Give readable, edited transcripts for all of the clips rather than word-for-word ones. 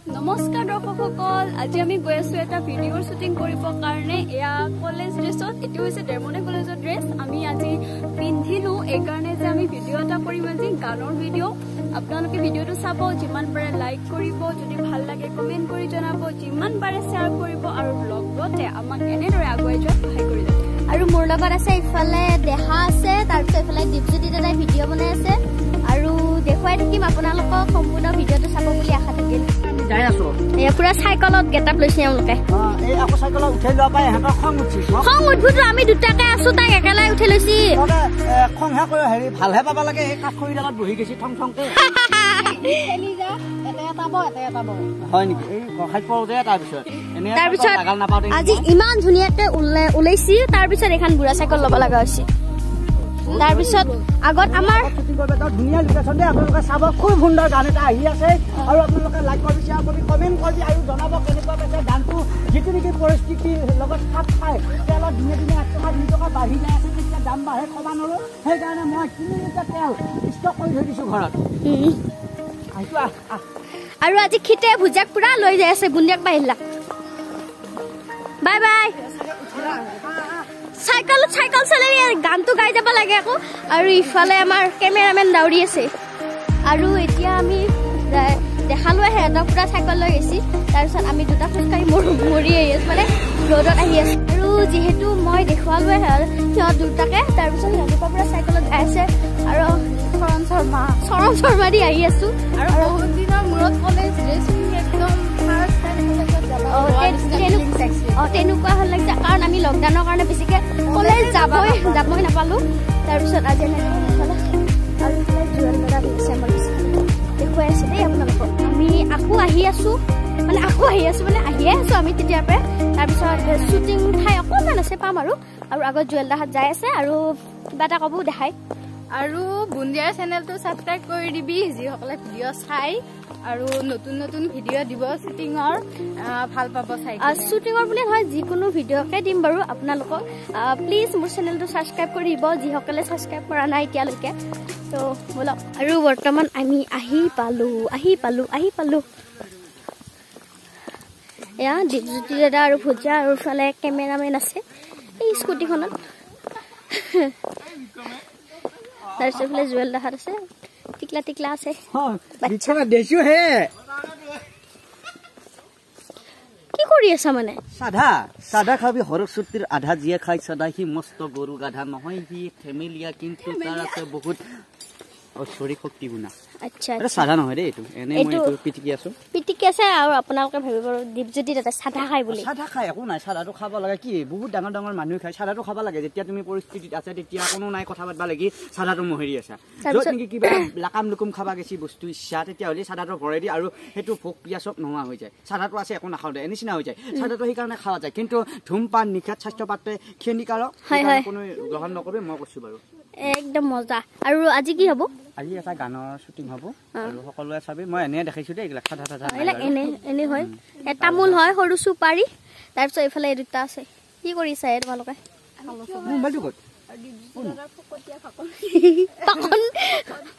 নমস্কাৰ দৰ্শকসকল, আজি আমি গৈ আছো এটা ভিডিঅ'ৰ শ্বুটিং কৰিবৰ কাৰণে। এয়া কলেজ ড্ৰেছত, এইটো হৈছে ডেৰমনে কলেজৰ ড্ৰেছ। আমি আজি পিন্ধিলো এইকাৰণে যে আমি ভিডিঅ' এটা কৰিম, আজি গানৰ ভিডিঅ'। আপোনালোকে ভিডিঅ'টো চাব, যিমান পাৰে লাইক কৰিব, যদি ভাল লাগে কমেণ্ট কৰি জনাব, যিমান পাৰে শ্বেয়াৰ কৰিব আৰু লগতে আমাক এনেদৰে আগুৱাই যোৱাত সহায় কৰি যাব। আৰু মোৰ লগত আছে ইফালে দেহা আছে, তাৰপিছত ইফালে দীপজ্যোতি দাদাই ভিডিঅ' বনাই আছে আৰু দেখুৱাই থাকিম আপোনালোকক। সম্পূৰ্ণ ভিডিঅ'টো চাব বুলি আশা থাকিল। যাই আছো এয়া পুৰা চাইকেলত গেটআপ লৈছে এওঁলোকে। এই আকৌ চাইকেলত উঠাই লোৱা পাই সিহঁতৰ খং উঠিছে। খং উঠবতো, আমি দুটাকে আছো, তাক একেলাই উঠাই লৈছি। খংহে কৰি হেৰি ভালহে পাব লাগে। এই কাঠ খৰি ডালত বহি গৈছি থং থংকে। হয় নেকি? এই গৰখাইত পৰোতে তাৰপিছত আজি ইমান ধুনীয়াকে ওলাইছি, তাৰপিছত এখন বুঢ়া চাইকেল ল'ব লগা হৈছে। তাৰপিছত আগত আমাৰ ধুনীয়া লোকেশ্যন দেই, আপোনালোকে চাব। খুব সুন্দৰ গান এটা আহি আছে আৰু আপোনালোকে লাইক কৰি শ্বেয়াৰ কৰি কমেণ্ট কৰি আৰু জনাব কেনেকুৱা পাইছে গানটো। যিটো নেকি পৰিস্থিতিৰ লগত খাপ খায়, তেলত দিনে দিনে 1 টকা 2 টকা বাঢ়ি যাই আছে, তেতিয়া দাম বাঢ়ে কমা নলয়। সেইকাৰণে মই 3 লিটাৰ তেল ষ্টক কৰি থৈ দিছো ঘৰত। আৰু আজি খিতে ভুজাক পুৰা লৈ যাই আছে। বুন্দিয়াক বাহিলা বাই বাই। চাইকেল চলাই গানটো গাই যাব লাগে আকৌ। আৰু ইফালে আমাৰ কেমেৰামেন দাউৰি আছে। আৰু এতিয়া আমি দেখালো সিহঁতক পুৰা চাইকেল লৈ গৈছি। তাৰপিছত আমি দুটা খোজকাঢ়ি মৰি আহি আছো, মানে ৰ'দত আহি আছো। আৰু যিহেতু মই দেখুৱালো সিহঁত দুটাকে, তাৰপিছত সিহঁতৰ পুৰা চাইকেলত গাই আছে আৰু চৰণ শৰ্মা দি আহি আছো। আৰু বহুত দিনৰ মূৰত কলেজ ড্ৰেছ পিন্ধি একদম ফাৰ্ষ্ট টাইম কলেজত যাব। তেনেকুৱা ভাল লাগিছে, কাৰণ আমি লকডাউনৰ কাৰণে বেছিকে কলেজ যাবই নাপালো। তাৰপিছত আজি আৰু জুৱেল দাদা আছে আমাৰ দেখুৱাই আছে দেই আপোনালোকক। আমি আকৌ আহি আছো মানে আহিয়ে আছো আমি তেতিয়াৰ পৰাই। তাৰপিছত শ্বুটিং ঠাই অকণমান আছে, পাম আৰু আগত জুৱেল দাহাত যাই আছে আৰু কিবা এটা ক'ব দেখাই। আৰু বুন্দিয়াৰ চেনেলটো ছাবস্ক্ৰাইব কৰি দিবি, যিসকলে ভিডিঅ' চাই আৰু নতুন নতুন ভিডিঅ' দিব শ্বুটিঙৰ, ভাল পাব চাই। শ্বুটিঙৰ বুলি নহয়, যিকোনো ভিডিঅ'কে দিম বাৰু আপোনালোকক। প্লিজ মোৰ চেনেলটো ছাবস্ক্ৰাইব কৰি দিব, যিসকলে ছাবস্ক্ৰাইব কৰা নাই এতিয়ালৈকে। তো বলক। আৰু বৰ্তমান আমি আহি পালো। এয়া দীপজ্যোতি দাদা আৰু ভুজা, আৰু ইফালে কেমেৰামেন আছে এই স্কুটিখনত। তাৰপিছত ইফালে জুৱেল দাহাত আছে, টিকলা আছে। কি কৰি আছা মানে? চাধা খাবি সৰস্বতীৰ আধা জিয়ে খাই সদা। সি মস্ত গৰু গাধা নহয়, সি ফেমিলিয়া, কিন্তু তাৰ আছে বহুত ঐশ্বৰিক শক্তি গুণা। আচ্ছা, চাধা নহয় দেই, এইটো পিটিকি আছে। আৰু আপোনালোকে ভাবিব দীপজ্যোতি দাদা চাধা খাই বুলি। চাধা খাই একো নাই, চাধাটো খাব লাগে। কি বহুত ডাঙৰ ডাঙৰ মানুহে খায়, চাধাটো খাব লাগে। যেতিয়া তুমি পৰিস্থিতিত আছে, তেতিয়া কোনো নাই কথা পাতিব লাগি চাধাটো মোহৰি আছে। য'ত নেকি কিবা লাকাম লুকুম খাবা গেছি বস্তু ইচ্ছা, তেতিয়াহ'লে চাধাটো ভৰাই দিয়ে আৰু সেইটো ভোক পিয়া চব নোহোৱা হৈ যায়। চাধাটো আছে একো নাখাওঁ দে নিচিনা হৈ যায়। চাধাটো সেইকাৰণে খোৱা যায়, কিন্তু ধূমপান নিশাত স্বাস্থ্য পাতে ক্ষতিকাৰক, কোনো গ্ৰহণ নকৰিব, মই কৈছো বাৰু। একদম মজা। আৰু আজি কি হ'ব? আজি এটা গানৰ শ্বুটিং হ'ব আৰু সকলোৱে চাবি। মই এনে দেখাইছো দেই, এইবিলাক সাধা এনে হয়। তামোল হয়, সৰু চুপাৰি। তাৰপিছত এইফালে এই দুটা আছে। কি কৰিছা তোমালোকে? মোবাইলটো ক'ত?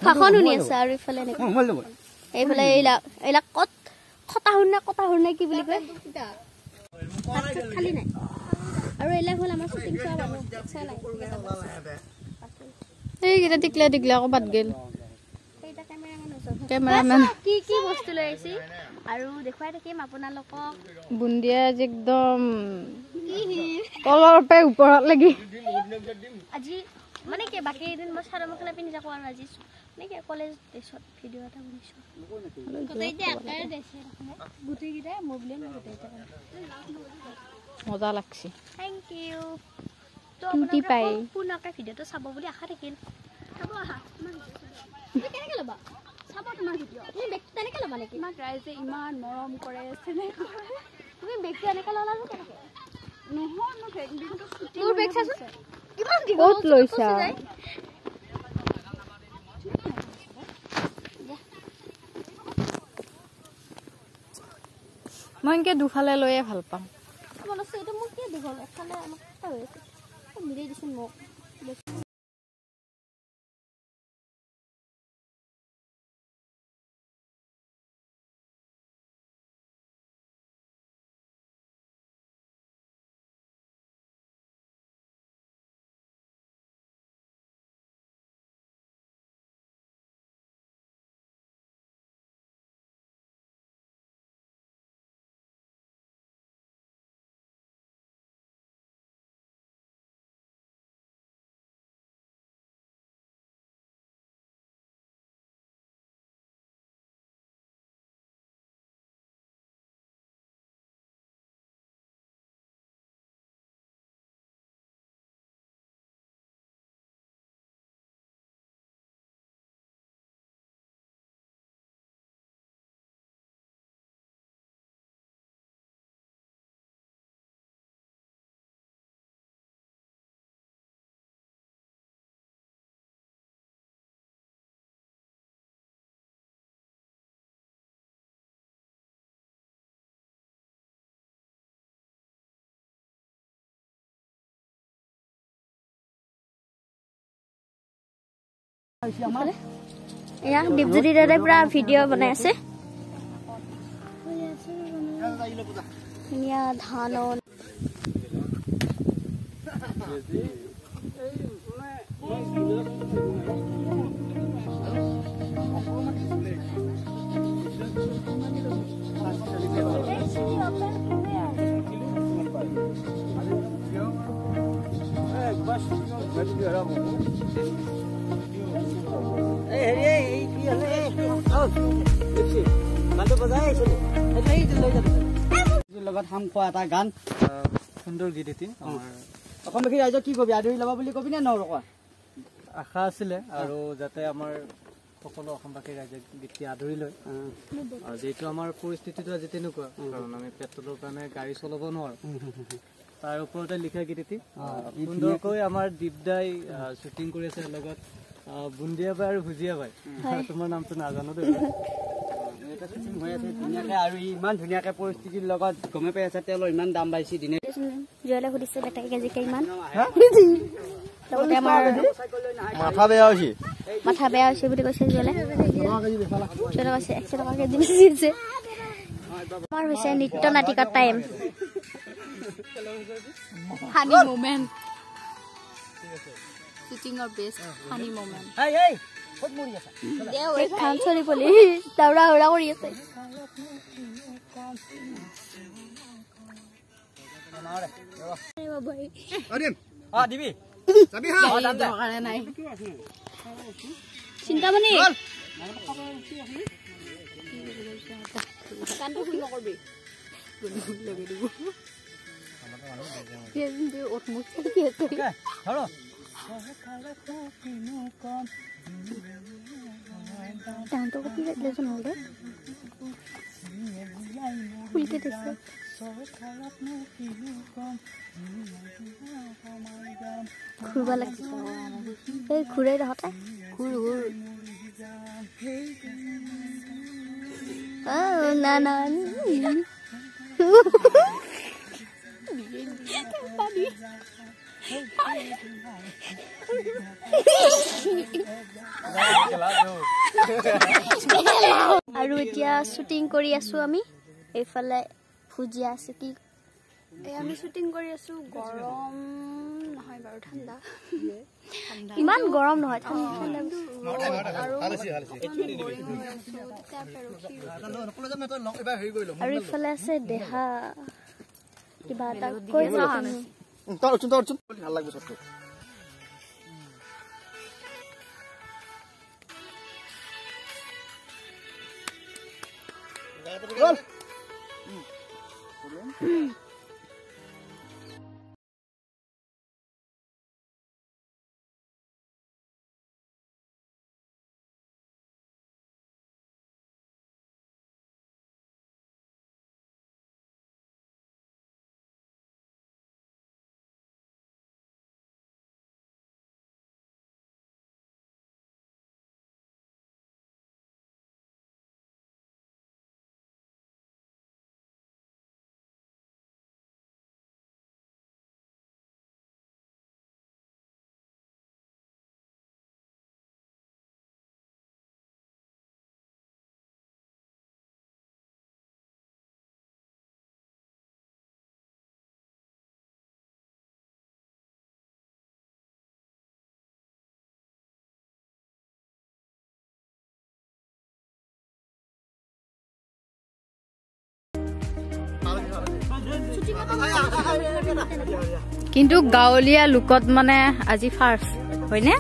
ফাখন শুনি আছে। আৰু ইফালে এইফালে এইবিলাক কটা শুনা কি বুলি কয়, খালি নাই। আৰু এইবিলাক হ'ল আমাৰ শ্বুটিং চোৱা মানুহ। এইকেইটা টিকলা আকৌ বাদ গেল। কেমেৰামেন কি বস্তু লৈ আহিছে আৰু দেখুৱাই থাকিম আপোনালোকক। বুন্দিয়া একদম তলৰ পৰা ওপৰত লাগি। আজি মানে কি বাকী এদিন মই চাদৰ মেখেলা পিন্ধি থাকো, আৰু আজি মানে কি কলেজ ড্ৰেছত ভিডিঅ' এটা বনাইছো। মজা লাগছে। Thank U. পুনৰকে ভিডিঅ'টো চাব বুলি আশা থাকিল। কেনেকে ল'বা চাব তোমাৰ ভিডিঅ'? তুমি বেগটো তেনেকে ল'বা নেকি? তোমাক ৰাইজে ইমান মৰম কৰে, তুমি বেগটো এনেকে ল'লা নো কেনেকে? নহয়, মোৰ বেগ চাচোন কিমান দীঘল। ক'ত লৈছা? মই এনেকে দুফালে লৈয়ে ভাল পাওঁ। এইটো মোৰ কি দীঘল, এফালে আমাক মিলাই দিছোন মোক। এয়া দীপজ্যোতি দাদাই পুৰা ভিডিঅ' বনাই আছে ধুনীয়া ধান লগত হাম খোৱা এটা গান সুন্দৰ গীত এটি অসমবাসী ৰাইজক কি কবি আদৰি ল'বা বুলি কবি নে নৰকোৱা আশা আছিলে আৰু যাতে আমাৰ সকলো অসমবাসী ৰাইজে গীতটি আদৰি লয় আৰু যিহেতু আমাৰ পৰিস্থিতিটো আজি তেনেকুৱা কাৰণ আমি পেট্ৰলৰ কাৰণে গাড়ী চলাব নোৱাৰো তাৰ ওপৰতে লিখা গীত এটি সুন্দৰকৈ আমাৰ দীপদাই শ্বুটিং কৰি আছে লগত বুন্দিয়া বাই আৰু ভুজিয়া বাই তোমাৰ নামটো নাজানো দেই হৈ আছে ধুনীয়াকে আৰু ইমান ধুনীয়াকে পৰিস্থিতিৰ লগত গমে পাই আছে তেলৰ ইমান দাম বাঢ়িছে দিনে জয়লে সুধিছে বেটাই কেজি কিমান মাথা বেয়া হৈছে বুলি কৈছে জয়লে কৈছে 100 টকা কেজি বেচিছে আমাৰ হৈছে নৃত্য নাটিকা টাইম ফানি মোমেন্ট শুটিং অৰ বেষ্ট ফানি মোমেন্ট ক'ত মৰি আছা খান চলি পলি দাউৰা উৰা কৰি আছে দিবি চিন্তামণি ডাউনটো কপি লেজন হল দে ফুলকে দিছে ঘুরব লাগছে এই ঘুরে রহতা ঘুর না না আৰু এতিয়া শুটিং কৰি আছো আমি এইফালে ভুজিয়া আছে কি আমি শুটিং কৰি আছো গৰম নহয় বাৰু ঠাণ্ডা ইমান গৰম নহয় ঠাণ্ডা আৰু ইফালে আছে দেহা কিবা এটা কৈ ভাল লাগবে সবটো গল কিন্তু গাঁৱলীয়া লুকত মানে আজি ফাৰ্ষ্ট হয়নে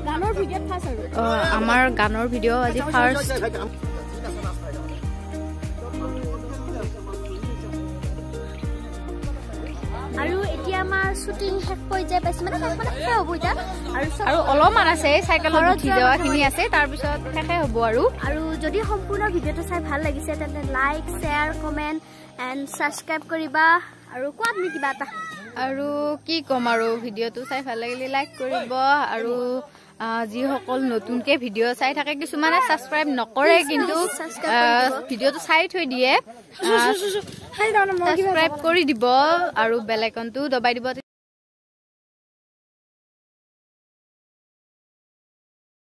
গানৰ ভিডিঅ' ফাৰ্ষ্ট আৰু আমাৰ গানৰ ভিডিঅ' আজি ফাৰ্ষ্ট আৰু এতিয়া আমাৰ শুটিং শেষ পৰ্যায় পাইছে মানে শেষ হ'ব এতিয়া আৰু অলপমান আছে চাইকেলত উঠি যোৱাখিনি আছে তাৰপিছত শেষে হ'ব আৰু যদি সম্পূৰ্ণ ভিডিঅ'টো চাই ভাল লাগিছে তেন্তে like share comment and subscribe কৰিবা আৰু কোৱা তুমি কিবা এটা আৰু কি ক'ম আৰু ভিডিঅ'টো চাই ভাল লাগিলে লাইক কৰিব আৰু যিসকল নতুনকে ভিডিঅ' চাই থাকে কিছুমানে ছাবস্ক্ৰাইব নকৰে কিন্তু ভিডিঅ'টো চাই থৈ দিয়ে ছাবস্ক্ৰাইব কৰি দিব আৰু বেল আইকনটো দবাই দিব